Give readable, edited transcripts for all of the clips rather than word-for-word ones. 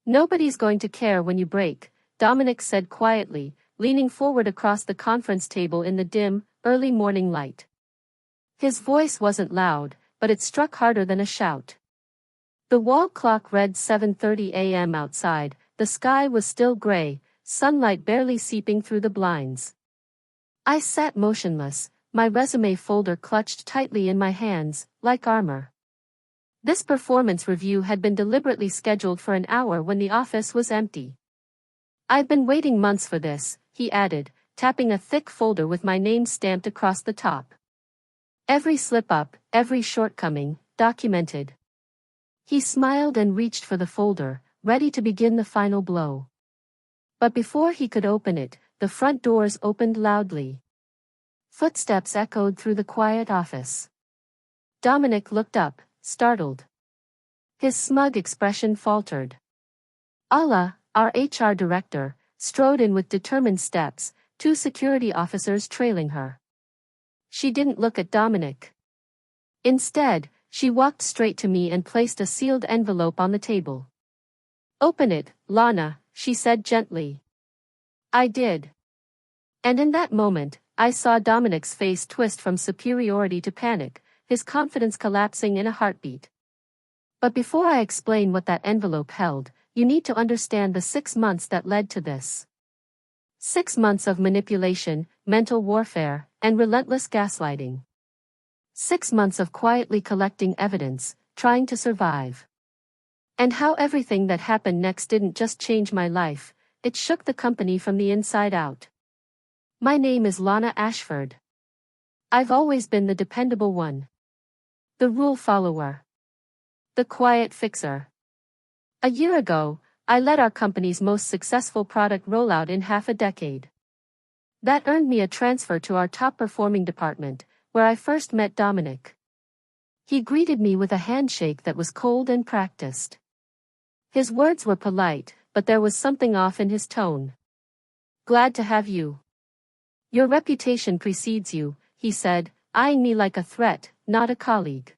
Nobody's going to care when you break, Dominic said quietly, leaning forward across the conference table in the dim, early morning light. His voice wasn't loud, but it struck harder than a shout. The wall clock read 7:30 a.m. outside, the sky was still gray, sunlight barely seeping through the blinds. I sat motionless, my resume folder clutched tightly in my hands, like armor. This performance review had been deliberately scheduled for an hour when the office was empty. "I've been waiting months for this," he added, tapping a thick folder with my name stamped across the top. Every slip-up, every shortcoming, documented. He smiled and reached for the folder, ready to begin the final blow. But before he could open it, the front doors opened loudly. Footsteps echoed through the quiet office. Dominic looked up, startled. His smug expression faltered. Ala, our HR director, strode in with determined steps, 2 security officers trailing her. She didn't look at Dominic. Instead, she walked straight to me and placed a sealed envelope on the table. "Open it, Lana," she said gently. I did. And in that moment, I saw Dominic's face twist from superiority to panic, his confidence collapsing in a heartbeat. But before I explain what that envelope held, you need to understand the 6 months that led to this. 6 months of manipulation, mental warfare, and relentless gaslighting. 6 months of quietly collecting evidence, trying to survive. And how everything that happened next didn't just change my life, it shook the company from the inside out. My name is Lana Ashford. I've always been the dependable one. The rule follower. The quiet fixer. A year ago, I led our company's most successful product rollout in half a decade. That earned me a transfer to our top-performing department, where I first met Dominic. He greeted me with a handshake that was cold and practiced. His words were polite, but there was something off in his tone. "Glad to have you. Your reputation precedes you," he said, eyeing me like a threat, not a colleague.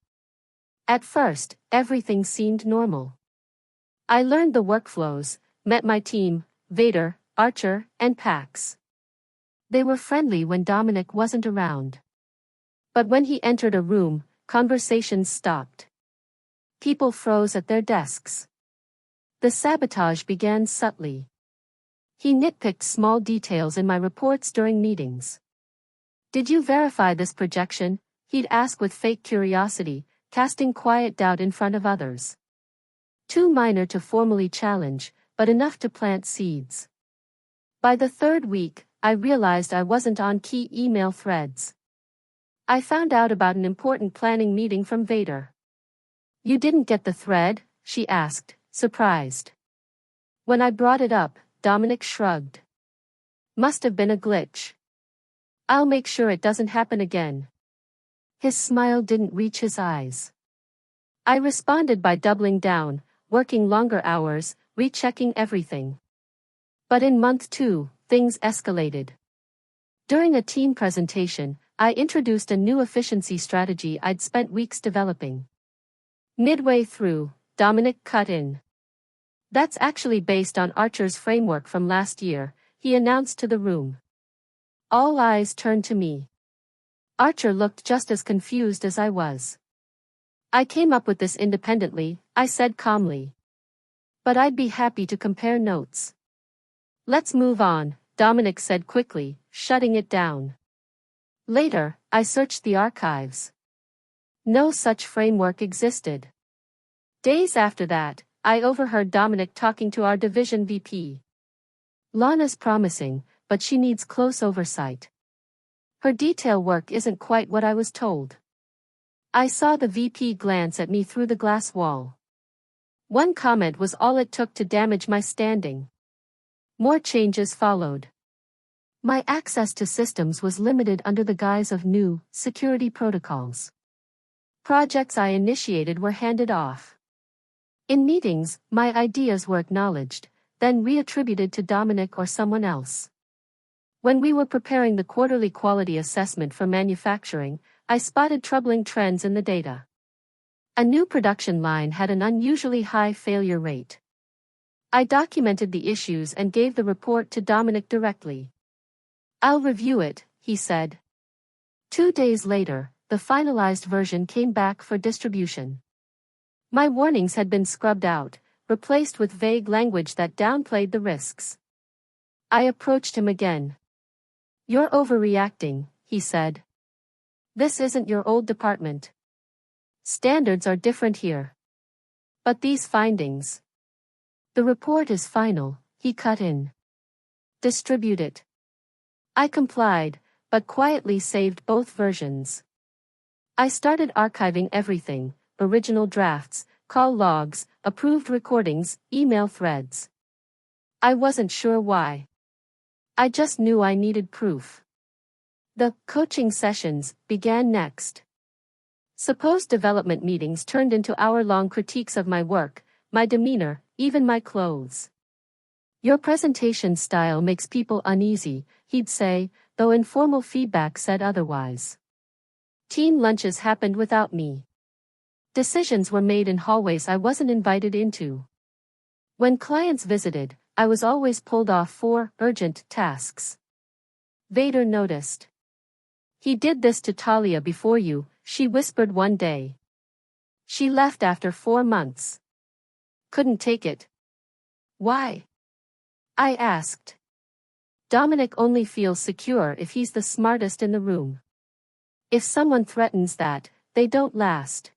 At first, everything seemed normal. I learned the workflows, met my team, Vader, Archer, and Pax. They were friendly when Dominic wasn't around. But when he entered a room, conversations stopped. People froze at their desks. The sabotage began subtly. He nitpicked small details in my reports during meetings. "Did you verify this projection?" he'd ask with fake curiosity, casting quiet doubt in front of others. Too minor to formally challenge, but enough to plant seeds. By the 3rd week, I realized I wasn't on key email threads. I found out about an important planning meeting from Vader. "You didn't get the thread?" she asked, surprised. When I brought it up, Dominic shrugged. "Must have been a glitch. I'll make sure it doesn't happen again." His smile didn't reach his eyes. I responded by doubling down, working longer hours, rechecking everything. But in month 2, things escalated. During a team presentation, I introduced a new efficiency strategy I'd spent weeks developing. Midway through, Dominic cut in. "That's actually based on Archer's framework from last year," he announced to the room. All eyes turned to me. Archer looked just as confused as I was. "I came up with this independently," I said calmly. "But I'd be happy to compare notes." "Let's move on," Dominic said quickly, shutting it down. Later, I searched the archives. No such framework existed. Days after that, I overheard Dominic talking to our division VP. "Lana's promising, but she needs close oversight. Her detail work isn't quite what I was told." I saw the VP glance at me through the glass wall. One comment was all it took to damage my standing. More changes followed. My access to systems was limited under the guise of new security protocols. Projects I initiated were handed off. In meetings, my ideas were acknowledged, then reattributed to Dominic or someone else. When we were preparing the quarterly quality assessment for manufacturing, I spotted troubling trends in the data. A new production line had an unusually high failure rate. I documented the issues and gave the report to Dominic directly. "I'll review it," he said. 2 days later, the finalized version came back for distribution. My warnings had been scrubbed out, replaced with vague language that downplayed the risks. I approached him again. "You're overreacting," he said. "This isn't your old department. Standards are different here. But these findings." "The report is final," he cut in. "Distribute it." I complied, but quietly saved both versions. I started archiving everything: original drafts, call logs, approved recordings, email threads. I wasn't sure why. I just knew I needed proof. The coaching sessions began next. Supposed development meetings turned into hour-long critiques of my work, my demeanor, even my clothes. "Your presentation style makes people uneasy," he'd say, though informal feedback said otherwise. Team lunches happened without me. Decisions were made in hallways I wasn't invited into. When clients visited, I was always pulled off for urgent tasks. Vader noticed. "He did this to Talia before you," she whispered one day. "She left after 4 months. Couldn't take it." "Why?" I asked. "Dominic only feels secure if he's the smartest in the room. If someone threatens that, they don't last."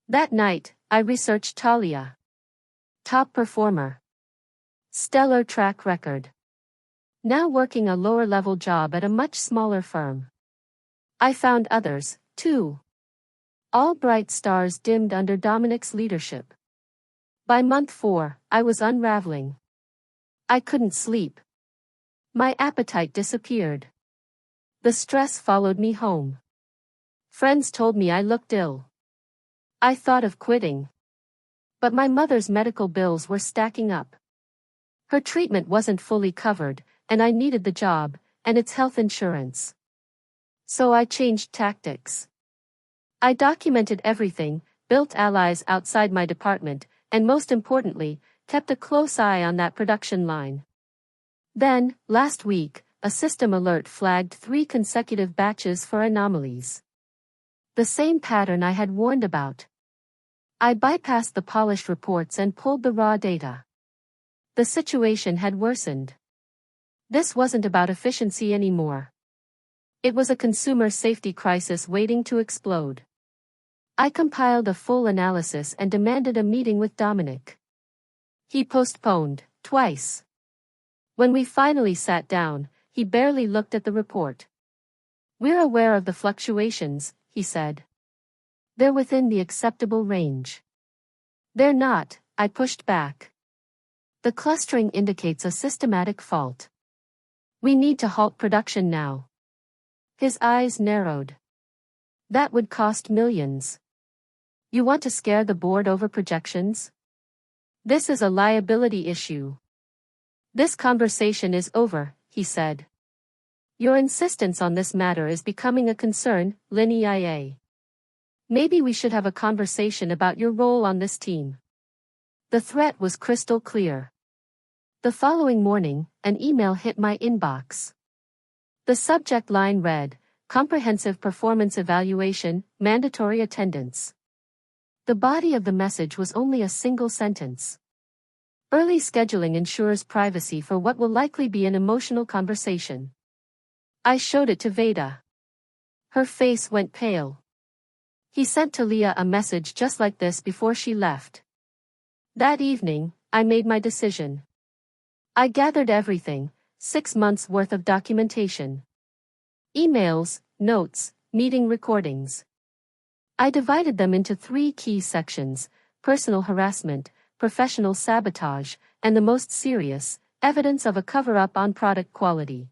That night, I researched Talia. Top performer. Stellar track record. Now working a lower-level job at a much smaller firm. I found others, too. All bright stars dimmed under Dominic's leadership. By month 4, I was unraveling. I couldn't sleep. My appetite disappeared. The stress followed me home. Friends told me I looked ill. I thought of quitting. But my mother's medical bills were stacking up. Her treatment wasn't fully covered, and I needed the job, and its health insurance. So I changed tactics. I documented everything, built allies outside my department, and most importantly, kept a close eye on that production line. Then, last week, a system alert flagged 3 consecutive batches for anomalies. The same pattern I had warned about. I bypassed the polished reports and pulled the raw data. The situation had worsened. This wasn't about efficiency anymore. It was a consumer safety crisis waiting to explode. I compiled a full analysis and demanded a meeting with Dominic. He postponed, twice. When we finally sat down, he barely looked at the report. "We're aware of the fluctuations," he said. "They're within the acceptable range." "They're not," I pushed back. "The clustering indicates a systematic fault. We need to halt production now." His eyes narrowed. "That would cost millions. You want to scare the board over projections? This is a liability issue." "This conversation is over," he said. "Your insistence on this matter is becoming a concern, Linnea. Maybe we should have a conversation about your role on this team." The threat was crystal clear. The following morning, an email hit my inbox. The subject line read, "Comprehensive Performance Evaluation, Mandatory Attendance." The body of the message was only a single sentence. Early scheduling ensures privacy for what will likely be an emotional conversation. I showed it to Veda. Her face went pale. He sent Talia a message just like this before she left. That evening, I made my decision. I gathered everything, 6 months worth of documentation. Emails, notes, meeting recordings. I divided them into 3 key sections: personal harassment, professional sabotage, and the most serious, evidence of a cover-up on product quality.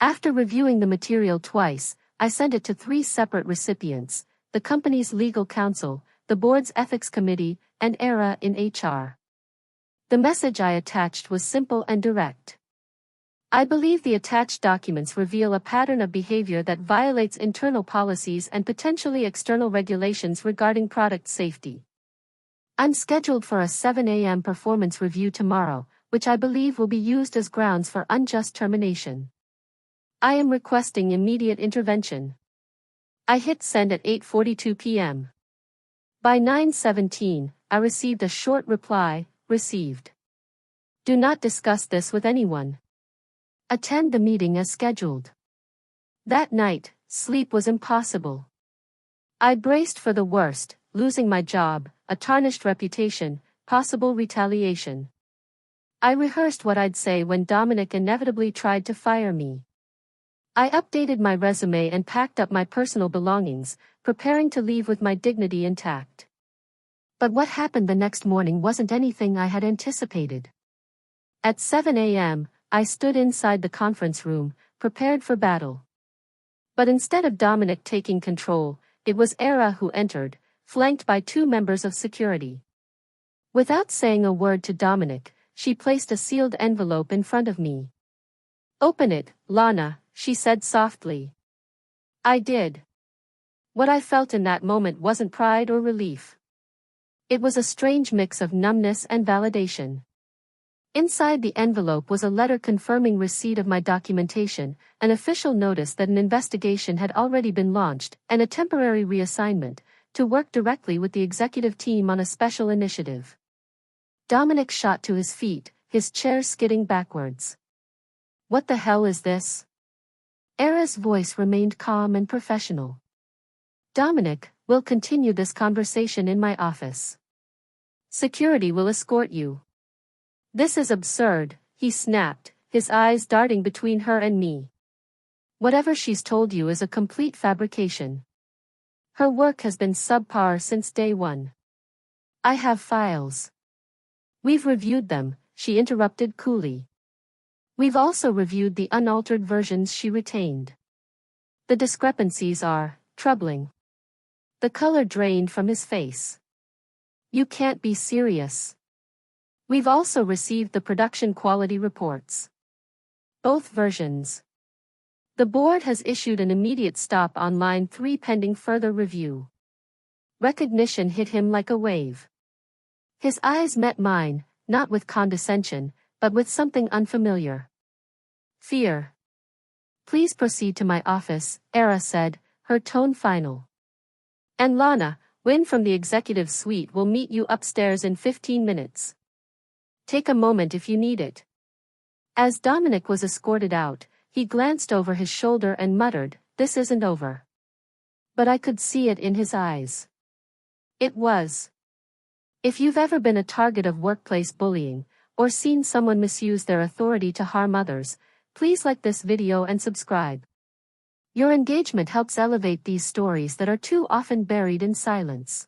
After reviewing the material twice, I sent it to 3 separate recipients: the company's legal counsel, the board's ethics committee, and ERA in HR. The message I attached was simple and direct. I believe the attached documents reveal a pattern of behavior that violates internal policies and potentially external regulations regarding product safety. I'm scheduled for a 7 a.m. performance review tomorrow, which I believe will be used as grounds for unjust termination. I am requesting immediate intervention. I hit send at 8:42 p.m. By 9:17, I received a short reply, received. Do not discuss this with anyone. Attend the meeting as scheduled. That night, sleep was impossible. I braced for the worst, losing my job, a tarnished reputation, possible retaliation. I rehearsed what I'd say when Dominic inevitably tried to fire me. I updated my resume and packed up my personal belongings, preparing to leave with my dignity intact. But what happened the next morning wasn't anything I had anticipated. At 7 a.m., I stood inside the conference room, prepared for battle. But instead of Dominic taking control, it was Era who entered, flanked by two members of security. Without saying a word to Dominic, she placed a sealed envelope in front of me. Open it, Lana, she said softly. I did. What I felt in that moment wasn't pride or relief. It was a strange mix of numbness and validation. Inside the envelope was a letter confirming receipt of my documentation, an official notice that an investigation had already been launched, and a temporary reassignment to work directly with the executive team on a special initiative. Dominic shot to his feet, his chair skidding backwards. What the hell is this? Era's voice remained calm and professional. Dominic, we'll continue this conversation in my office. Security will escort you. This is absurd, he snapped, his eyes darting between her and me. Whatever she's told you is a complete fabrication. Her work has been subpar since day one. I have files. We've reviewed them, she interrupted coolly. We've also reviewed the unaltered versions she retained. The discrepancies are troubling. The color drained from his face. You can't be serious. We've also received the production quality reports. Both versions. The board has issued an immediate stop on line 3 pending further review. Recognition hit him like a wave. His eyes met mine, not with condescension, but with something unfamiliar. Fear. Please proceed to my office, Era said, her tone final. And Lana, Wynn from the executive suite will meet you upstairs in 15 minutes. Take a moment if you need it. As Dominic was escorted out, he glanced over his shoulder and muttered, this isn't over. But I could see it in his eyes. It was. If you've ever been a target of workplace bullying, or seen someone misuse their authority to harm others, please like this video and subscribe. Your engagement helps elevate these stories that are too often buried in silence.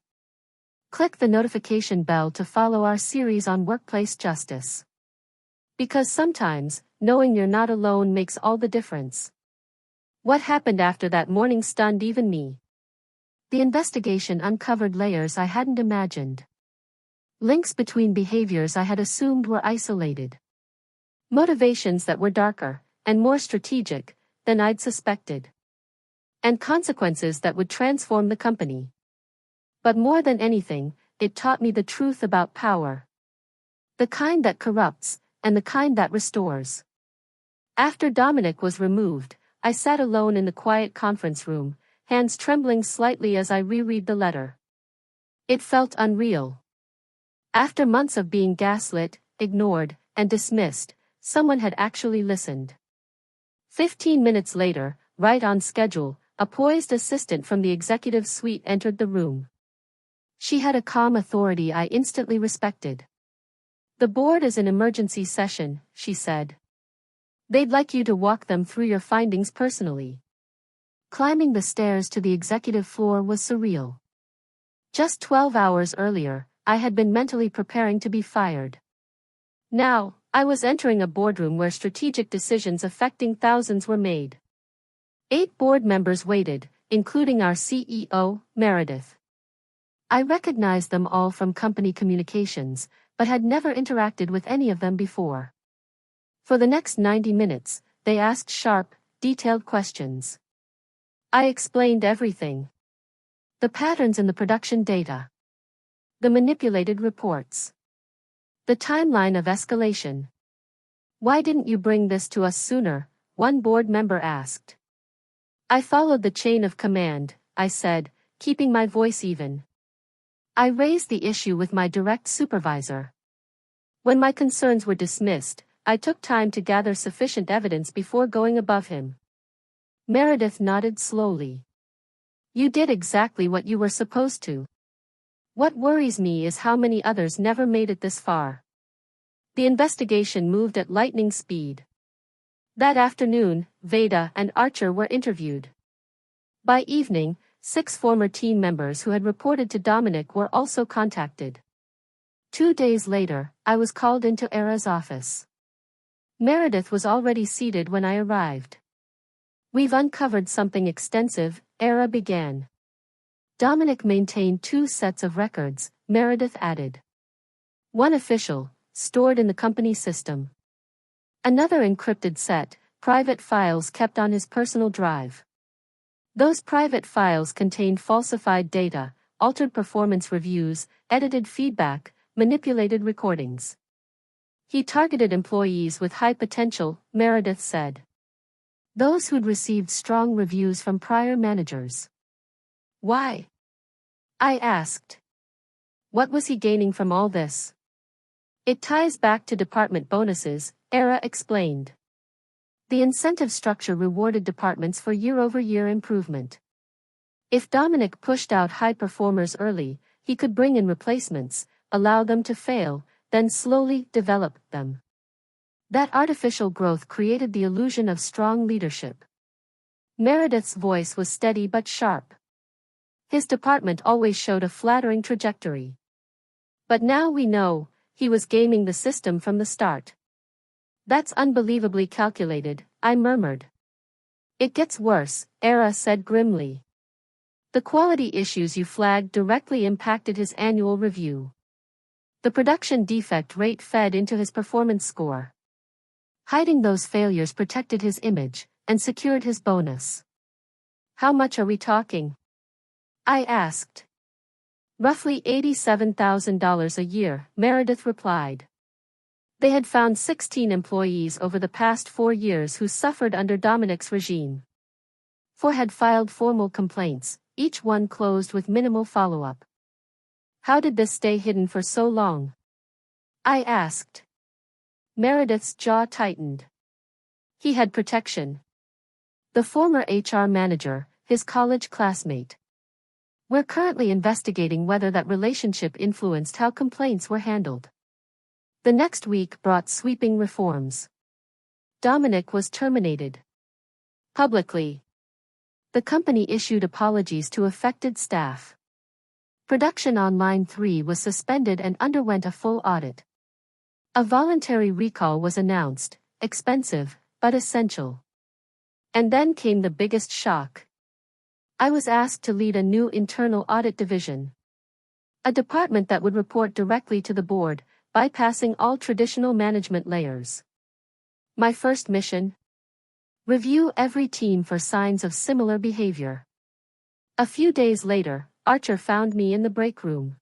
Click the notification bell to follow our series on workplace justice. Because sometimes, knowing you're not alone makes all the difference. What happened after that morning stunned even me. The investigation uncovered layers I hadn't imagined. Links between behaviors I had assumed were isolated. Motivations that were darker, and more strategic, than I'd suspected. And consequences that would transform the company. But more than anything, it taught me the truth about power. The kind that corrupts, and the kind that restores. After Dominic was removed, I sat alone in the quiet conference room, hands trembling slightly as I reread the letter. It felt unreal. After months of being gaslit, ignored, and dismissed, someone had actually listened. 15 minutes later, right on schedule, a poised assistant from the executive suite entered the room. She had a calm authority I instantly respected. The board is in emergency session, she said. They'd like you to walk them through your findings personally. Climbing the stairs to the executive floor was surreal. Just 12 hours earlier, I had been mentally preparing to be fired. Now, I was entering a boardroom where strategic decisions affecting thousands were made. 8 board members waited, including our CEO, Meredith. I recognized them all from company communications, but had never interacted with any of them before. For the next 90 minutes, they asked sharp, detailed questions. I explained everything. The patterns in the production data. The manipulated reports. The timeline of escalation. Why didn't you bring this to us sooner? One board member asked. I followed the chain of command, I said, keeping my voice even. I raised the issue with my direct supervisor. When my concerns were dismissed, I took time to gather sufficient evidence before going above him. Meredith nodded slowly. You did exactly what you were supposed to. What worries me is how many others never made it this far. The investigation moved at lightning speed. That afternoon, Veda and Archer were interviewed. By evening, 6 former team members who had reported to Dominic were also contacted. 2 days later, I was called into Era's office. Meredith was already seated when I arrived. We've uncovered something extensive, Era began. Dominic maintained 2 sets of records, Meredith added. One official, stored in the company system. Another encrypted set, private files kept on his personal drive. Those private files contained falsified data, altered performance reviews, edited feedback, manipulated recordings. He targeted employees with high potential, Meredith said. Those who'd received strong reviews from prior managers. Why? I asked. What was he gaining from all this? It ties back to department bonuses, Era explained. The incentive structure rewarded departments for year-over-year improvement. If Dominic pushed out high performers early, he could bring in replacements, allow them to fail, then slowly develop them. That artificial growth created the illusion of strong leadership. Meredith's voice was steady but sharp. His department always showed a flattering trajectory. But now we know, he was gaming the system from the start. That's unbelievably calculated, I murmured. It gets worse, Era said grimly. The quality issues you flagged directly impacted his annual review. The production defect rate fed into his performance score. Hiding those failures protected his image, and secured his bonus. How much are we talking? I asked. Roughly $87,000 a year, Meredith replied. They had found 16 employees over the past 4 years who suffered under Dominic's regime. 4 had filed formal complaints, each one closed with minimal follow-up. How did this stay hidden for so long? I asked. Meredith's jaw tightened. He had protection. The former HR manager, his college classmate. We're currently investigating whether that relationship influenced how complaints were handled. The next week brought sweeping reforms. Dominic was terminated. Publicly. The company issued apologies to affected staff. Production on Line 3 was suspended and underwent a full audit. A voluntary recall was announced, expensive, but essential. And then came the biggest shock. I was asked to lead a new internal audit division. A department that would report directly to the board, bypassing all traditional management layers. My first mission? Review every team for signs of similar behavior. A few days later, Archer found me in the break room.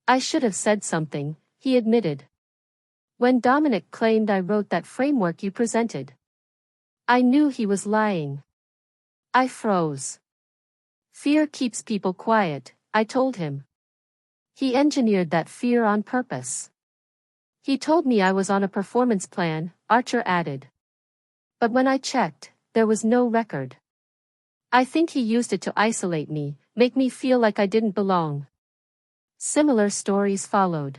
I should have said something, he admitted. When Dominic claimed I wrote that framework you presented. I knew he was lying. I froze. Fear keeps people quiet, I told him. He engineered that fear on purpose. He told me I was on a performance plan, Archer added. But when I checked, there was no record. I think he used it to isolate me, make me feel like I didn't belong. Similar stories followed.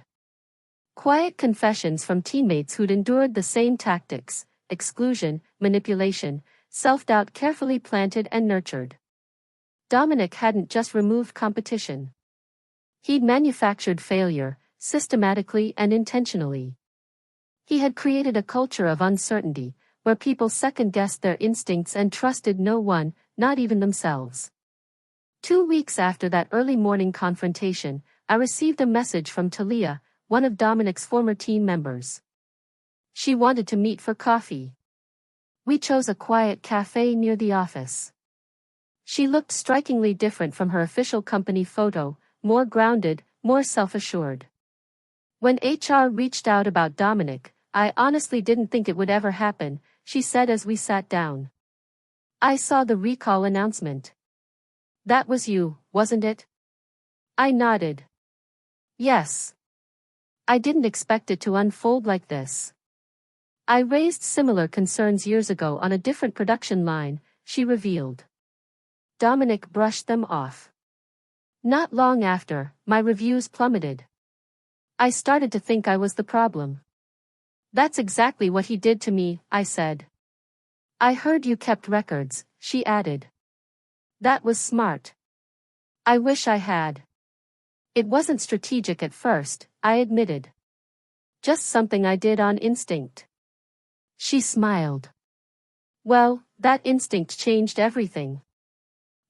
Quiet confessions from teammates who'd endured the same tactics, exclusion, manipulation, self-doubt carefully planted and nurtured. Dominic hadn't just removed competition. He'd manufactured failure, systematically and intentionally. He had created a culture of uncertainty, where people second-guessed their instincts and trusted no one, not even themselves. 2 weeks after that early morning confrontation, I received a message from Talia, one of Dominic's former team members. She wanted to meet for coffee. We chose a quiet cafe near the office. She looked strikingly different from her official company photo, more grounded, more self-assured. When HR reached out about Dominic, I honestly didn't think it would ever happen, she said as we sat down. I saw the recall announcement. That was you, wasn't it? I nodded. Yes. I didn't expect it to unfold like this. I raised similar concerns years ago on a different production line, she revealed. Dominic brushed them off. Not long after, my reviews plummeted. I started to think I was the problem. That's exactly what he did to me, I said. I heard you kept records, she added. That was smart. I wish I had. It wasn't strategic at first, I admitted. Just something I did on instinct. She smiled. Well, that instinct changed everything.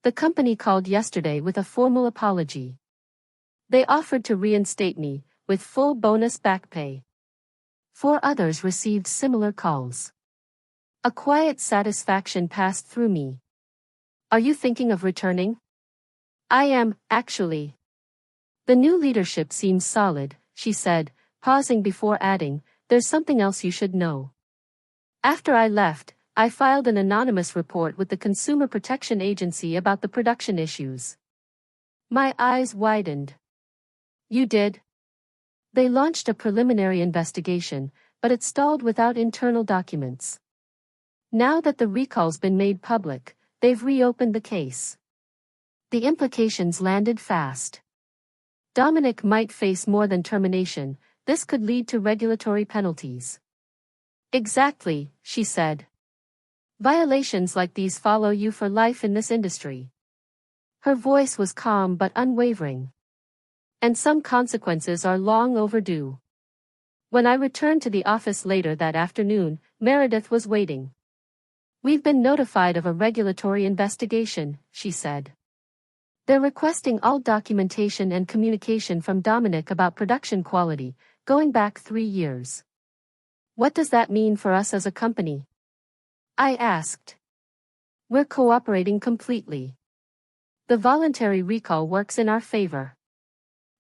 The company called yesterday with a formal apology. They offered to reinstate me, with full bonus back pay. 4 others received similar calls. A quiet satisfaction passed through me. Are you thinking of returning? I am, actually. The new leadership seems solid, she said, pausing before adding, there's something else you should know. After I left, I filed an anonymous report with the Consumer Protection Agency about the production issues. My eyes widened. You did? They launched a preliminary investigation, but it stalled without internal documents. Now that the recall's been made public, they've reopened the case. The implications landed fast. Dominic might face more than termination, this could lead to regulatory penalties. Exactly, she said. Violations like these follow you for life in this industry. Her voice was calm but unwavering. And some consequences are long overdue. When I returned to the office later that afternoon, Meredith was waiting. We've been notified of a regulatory investigation, she said. They're requesting all documentation and communication from Dominic about production quality, going back 3 years. What does that mean for us as a company? I asked. We're cooperating completely. The voluntary recall works in our favor.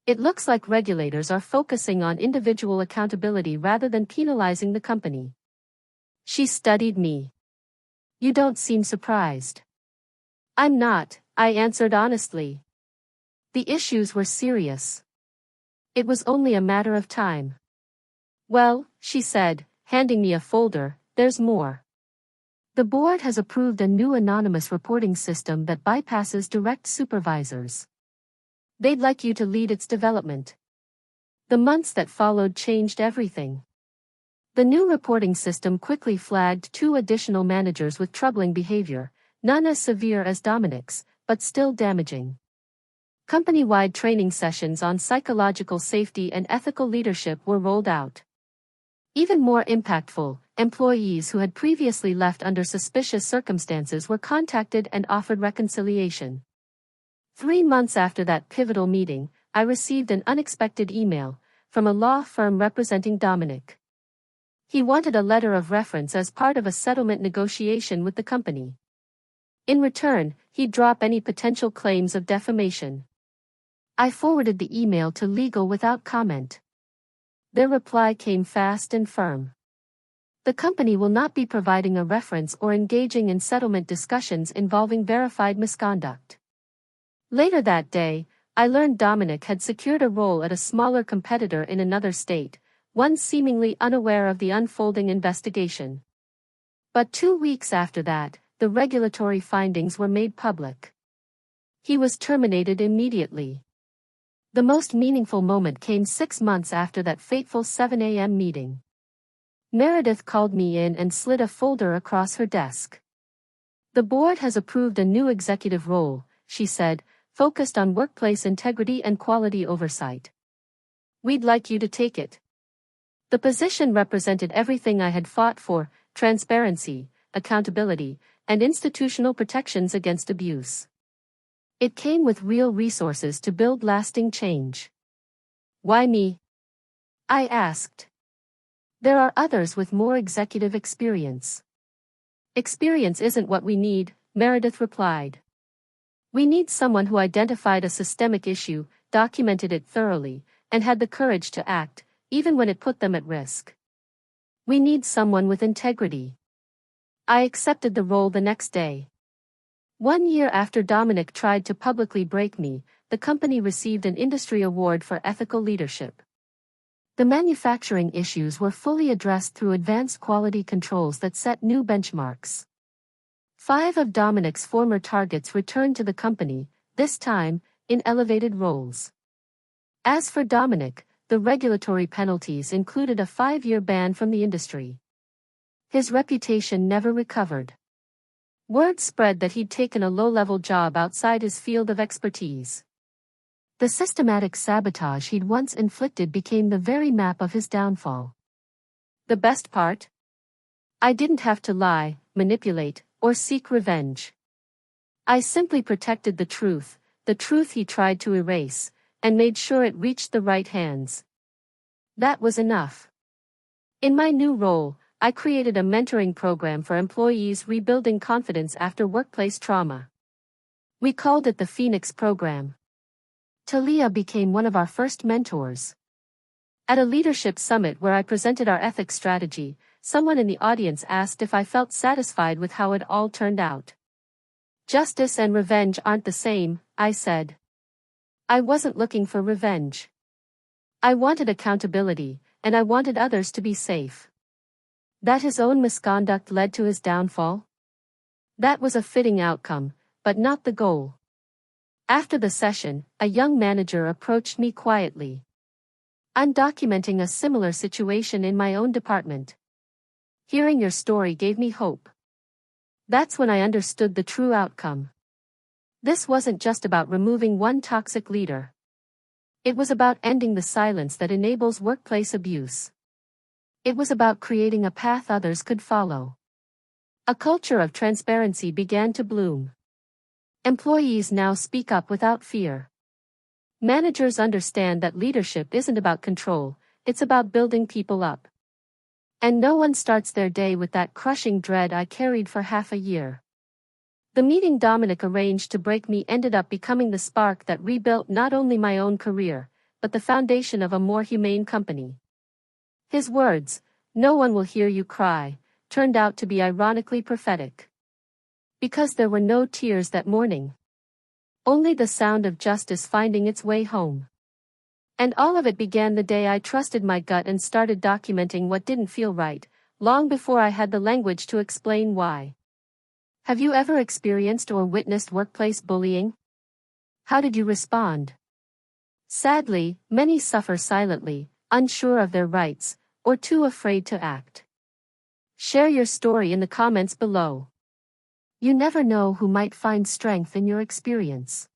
It looks like regulators are focusing on individual accountability rather than penalizing the company. She studied me. You don't seem surprised. I'm not, I answered honestly. The issues were serious. It was only a matter of time. Well, she said, handing me a folder, there's more. The board has approved a new anonymous reporting system that bypasses direct supervisors. They'd like you to lead its development. The months that followed changed everything. The new reporting system quickly flagged 2 additional managers with troubling behavior, none as severe as Dominic's, but still damaging. Company-wide training sessions on psychological safety and ethical leadership were rolled out. Even more impactful, employees who had previously left under suspicious circumstances were contacted and offered reconciliation. 3 months after that pivotal meeting, I received an unexpected email from a law firm representing Dominic. He wanted a letter of reference as part of a settlement negotiation with the company. In return, he'd drop any potential claims of defamation. I forwarded the email to legal without comment. Their reply came fast and firm. The company will not be providing a reference or engaging in settlement discussions involving verified misconduct. Later that day, I learned Dominic had secured a role at a smaller competitor in another state, one seemingly unaware of the unfolding investigation. But 2 weeks after that, the regulatory findings were made public. He was terminated immediately. The most meaningful moment came 6 months after that fateful 7 a.m. meeting. Meredith called me in and slid a folder across her desk. The board has approved a new executive role, she said, focused on workplace integrity and quality oversight. We'd like you to take it. The position represented everything I had fought for: transparency, accountability, and institutional protections against abuse. It came with real resources to build lasting change. Why me? I asked. There are others with more executive experience. Experience isn't what we need, Meredith replied. We need someone who identified a systemic issue, documented it thoroughly, and had the courage to act, even when it put them at risk. We need someone with integrity. I accepted the role the next day. 1 year after Dominic tried to publicly break me, the company received an industry award for ethical leadership. The manufacturing issues were fully addressed through advanced quality controls that set new benchmarks. 5 of Dominic's former targets returned to the company, this time, in elevated roles. As for Dominic, the regulatory penalties included a 5-year ban from the industry. His reputation never recovered. Word spread that he'd taken a low-level job outside his field of expertise. The systematic sabotage he'd once inflicted became the very map of his downfall. The best part? I didn't have to lie, manipulate, or seek revenge. I simply protected the truth he tried to erase, and made sure it reached the right hands. That was enough. In my new role, I created a mentoring program for employees rebuilding confidence after workplace trauma. We called it the Phoenix Program. Talia became one of our first mentors. At a leadership summit where I presented our ethics strategy, someone in the audience asked if I felt satisfied with how it all turned out. Justice and revenge aren't the same, I said. I wasn't looking for revenge. I wanted accountability, and I wanted others to be safe. That his own misconduct led to his downfall? That was a fitting outcome, but not the goal. After the session, a young manager approached me quietly. I'm documenting a similar situation in my own department. Hearing your story gave me hope. That's when I understood the true outcome. This wasn't just about removing one toxic leader. It was about ending the silence that enables workplace abuse. It was about creating a path others could follow. A culture of transparency began to bloom. Employees now speak up without fear. Managers understand that leadership isn't about control, it's about building people up. And no one starts their day with that crushing dread I carried for half a year. The meeting Dominic arranged to break me ended up becoming the spark that rebuilt not only my own career, but the foundation of a more humane company. His words, "No one will hear you cry," turned out to be ironically prophetic. Because there were no tears that morning. Only the sound of justice finding its way home. And all of it began the day I trusted my gut and started documenting what didn't feel right, long before I had the language to explain why. Have you ever experienced or witnessed workplace bullying? How did you respond? Sadly, many suffer silently, unsure of their rights, or too afraid to act. Share your story in the comments below. You never know who might find strength in your experience.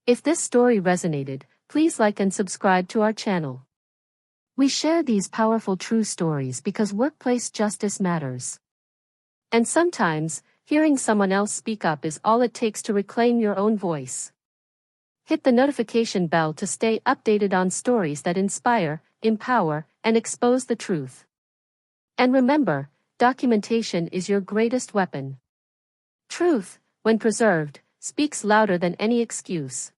If this story resonated, please like and subscribe to our channel. We share these powerful true stories because workplace justice matters. And sometimes, hearing someone else speak up is all it takes to reclaim your own voice. Hit the notification bell to stay updated on stories that inspire, empower, and expose the truth. And remember, documentation is your greatest weapon. Truth, when preserved, speaks louder than any excuse.